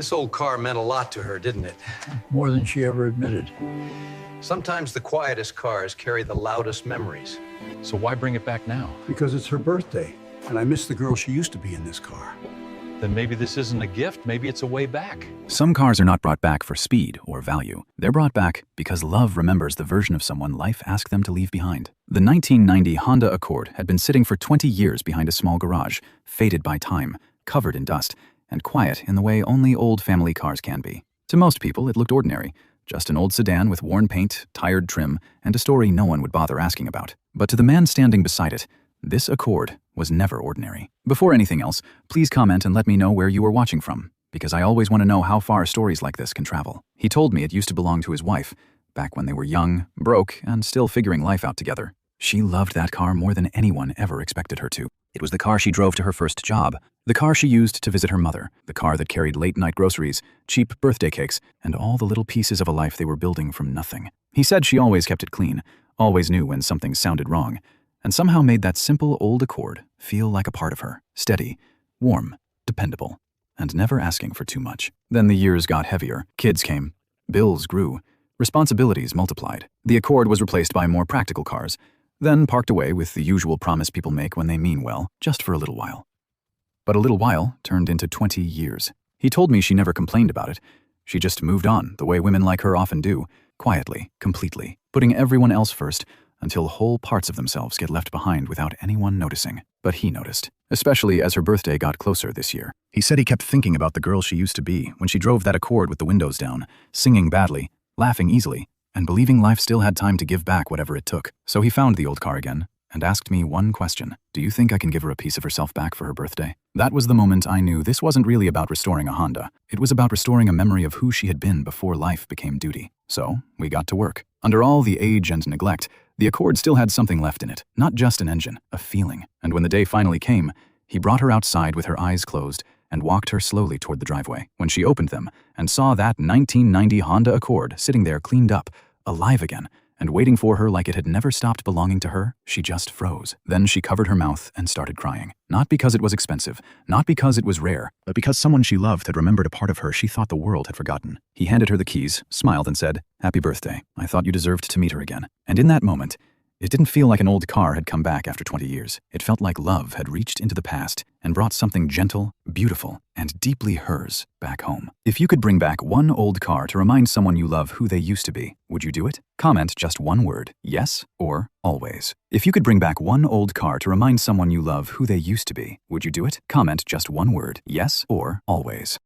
This old car meant a lot to her, didn't it? More than she ever admitted. Sometimes the quietest cars carry the loudest memories. So why bring it back now? Because it's her birthday, and I miss the girl she used to be in this car. Then maybe this isn't a gift, maybe it's a way back. Some cars are not brought back for speed or value. They're brought back because love remembers the version of someone life asked them to leave behind. The 1990 Honda Accord had been sitting for 20 years behind a small garage, faded by time, covered in dust, and quiet in the way only old family cars can be. To most people, it looked ordinary. Just an old sedan with worn paint, tired trim, and a story no one would bother asking about. But to the man standing beside it, this Accord was never ordinary. Before anything else, please comment and let me know where you are watching from, because I always want to know how far stories like this can travel. He told me it used to belong to his wife, back when they were young, broke, and still figuring life out together. She loved that car more than anyone ever expected her to. It was the car she drove to her first job, the car she used to visit her mother, the car that carried late-night groceries, cheap birthday cakes, and all the little pieces of a life they were building from nothing. He said she always kept it clean, always knew when something sounded wrong, and somehow made that simple old Accord feel like a part of her, steady, warm, dependable, and never asking for too much. Then the years got heavier, kids came, bills grew, responsibilities multiplied. The Accord was replaced by more practical cars, then parked away with the usual promise people make when they mean well, just for a little while. But a little while turned into 20 years. He told me she never complained about it. She just moved on, the way women like her often do, quietly, completely, putting everyone else first until whole parts of themselves get left behind without anyone noticing. But he noticed, especially as her birthday got closer this year. He said he kept thinking about the girl she used to be when she drove that Accord with the windows down, singing badly, laughing easily, and believing life still had time to give back whatever it took. So he found the old car again and asked me one question. Do you think I can give her a piece of herself back for her birthday? That was the moment I knew this wasn't really about restoring a Honda. It was about restoring a memory of who she had been before life became duty. So we got to work. Under all the age and neglect, the Accord still had something left in it. Not just an engine, a feeling. And when the day finally came, he brought her outside with her eyes closed and walked her slowly toward the driveway. When she opened them and saw that 1990 Honda Accord sitting there cleaned up, alive again, and waiting for her like it had never stopped belonging to her, she just froze. Then she covered her mouth and started crying. Not because it was expensive, not because it was rare, but because someone she loved had remembered a part of her she thought the world had forgotten. He handed her the keys, smiled and said, "Happy birthday. I thought you deserved to meet her again." And in that moment, it didn't feel like an old car had come back after 20 years. It felt like love had reached into the past and brought something gentle, beautiful, and deeply hers back home. If you could bring back one old car to remind someone you love who they used to be, would you do it? Comment just one word, yes or always. If you could bring back one old car to remind someone you love who they used to be, would you do it? Comment just one word, yes or always.